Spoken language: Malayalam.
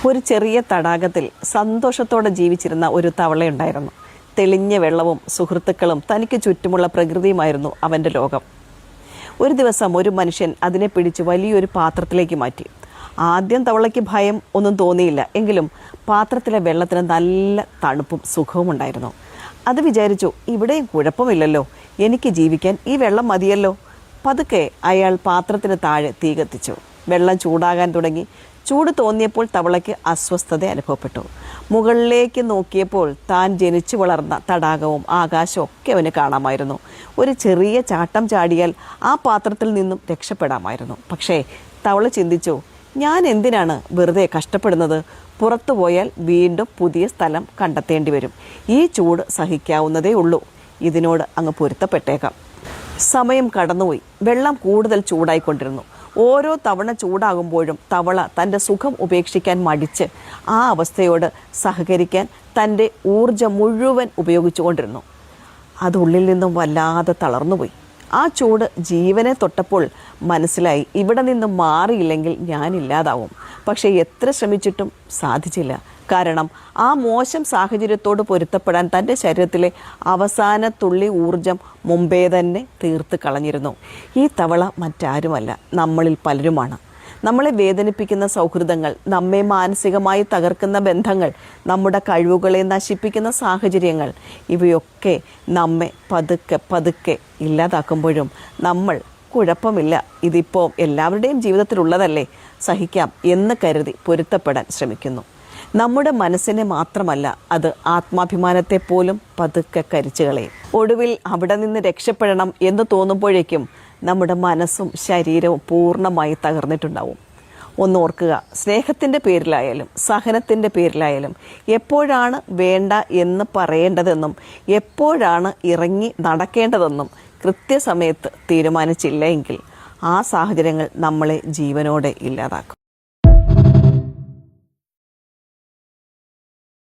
ഒരു ചെറിയ തടാകത്തിൽ സന്തോഷത്തോടെ ജീവിച്ചിരുന്ന ഒരു തവളയുണ്ടായിരുന്നു. തെളിഞ്ഞ വെള്ളവും സുഹൃത്തുക്കളും തനിക്ക് ചുറ്റുമുള്ള പ്രകൃതിയുമായിരുന്നു അവൻ്റെ ലോകം. ഒരു ദിവസം ഒരു മനുഷ്യൻ അതിനെ പിടിച്ച് വലിയൊരു പാത്രത്തിലേക്ക് മാറ്റി. ആദ്യം തവളയ്ക്ക് ഭയം ഒന്നും തോന്നിയില്ല. എങ്കിലും പാത്രത്തിലെ വെള്ളത്തിന് നല്ല തണുപ്പും സുഖവും ഉണ്ടായിരുന്നു. അത് വിചാരിച്ചു, ഇവിടെയും കുഴപ്പമില്ലല്ലോ, എനിക്ക് ജീവിക്കാൻ ഈ വെള്ളം മതിയല്ലോ. പതുക്കെ അയാൾ പാത്രത്തിന് താഴെ തീ കത്തിച്ചു. വെള്ളം ചൂടാകാൻ തുടങ്ങി. ചൂട് തോന്നിയപ്പോൾ തവളയ്ക്ക് അസ്വസ്ഥത അനുഭവപ്പെട്ടു. മുകളിലേക്ക് നോക്കിയപ്പോൾ താൻ ജനിച്ചു വളർന്ന തടാകവും ആകാശവും ഒക്കെ അവന് കാണാമായിരുന്നു. ഒരു ചെറിയ ചാട്ടം ചാടിയാൽ ആ പാത്രത്തിൽ നിന്നും രക്ഷപ്പെടാമായിരുന്നു. പക്ഷേ തവള ചിന്തിച്ചു, ഞാൻ എന്തിനാണ് വെറുതെ കഷ്ടപ്പെടുന്നത്? പുറത്തു പോയാൽ വീണ്ടും പുതിയ സ്ഥലം കണ്ടെത്തേണ്ടി വരും. ഈ ചൂട് സഹിക്കാവുന്നതേ ഉള്ളൂ. ഇതിനോട് അങ്ങ് പൊരുത്തപ്പെട്ടേക്കാം. സമയം കടന്നുപോയി. വെള്ളം കൂടുതൽ ചൂടായിക്കൊണ്ടിരുന്നു. ഓരോ തവണ ചൂടാകുമ്പോഴും തവള തൻ്റെ സുഖം ഉപേക്ഷിക്കാൻ മടിച്ച് ആ അവസ്ഥയോട് സഹകരിക്കാൻ തൻ്റെ ഊർജം മുഴുവൻ ഉപയോഗിച്ചുകൊണ്ടിരുന്നു. അത് ഉള്ളിൽ നിന്നും വല്ലാതെ തളർന്നുപോയി. ആ ചൂട് ജീവനെ തൊട്ടപ്പോൾ മനസ്സിലായി, ഇവിടെ നിന്നും മാറിയില്ലെങ്കിൽ ഞാനില്ലാതാവും. പക്ഷേ എത്ര ശ്രമിച്ചിട്ടും സാധിച്ചില്ല. കാരണം ആ മോശം സാഹചര്യത്തോട് പൊരുത്തപ്പെടാൻ തൻ്റെ ശരീരത്തിലെ അവസാന തുള്ളി ഊർജം മുമ്പേ തന്നെ തീർത്ത് കളഞ്ഞിരുന്നു. ഈ തവള മറ്റാരുമല്ല, നമ്മളിൽ പലരുമാണ്. നമ്മളെ വേദനിപ്പിക്കുന്ന സൗഹൃദങ്ങൾ, നമ്മെ മാനസികമായി തകർക്കുന്ന ബന്ധങ്ങൾ, നമ്മുടെ കഴിവുകളെ നശിപ്പിക്കുന്ന സാഹചര്യങ്ങൾ, ഇവയൊക്കെ നമ്മെ പതുക്കെ പതുക്കെ ഇല്ലാതാക്കുമ്പോഴും നമ്മൾ കുഴപ്പമില്ല, ഇതിപ്പോൾ എല്ലാവരുടെയും ജീവിതത്തിലുള്ളതല്ലേ, സഹിക്കാം എന്ന് കരുതി പൊരുത്തപ്പെടാൻ ശ്രമിക്കുന്നു. നമ്മുടെ മനസ്സിനെ മാത്രമല്ല, അത് ആത്മാഭിമാനത്തെ പോലും പതുക്കെ കരിച്ചു കളയും. ഒടുവിൽ അവിടെ നിന്ന് രക്ഷപ്പെടണം എന്ന് തോന്നുമ്പോഴേക്കും നമ്മുടെ മനസ്സും ശരീരവും പൂർണ്ണമായി തകർന്നിട്ടുണ്ടാവും. ഒന്നോർക്കുക, സ്നേഹത്തിൻ്റെ പേരിലായാലും സഹനത്തിൻ്റെ പേരിലായാലും എപ്പോഴാണ് വേണ്ട എന്ന് പറയേണ്ടതെന്നും എപ്പോഴാണ് ഇറങ്ങി നടക്കേണ്ടതെന്നും കൃത്യസമയത്ത് തീരുമാനിച്ചില്ല എങ്കിൽ ആ സാഹചര്യങ്ങൾ നമ്മളെ ജീവനോടെ ഇല്ലാതാക്കും.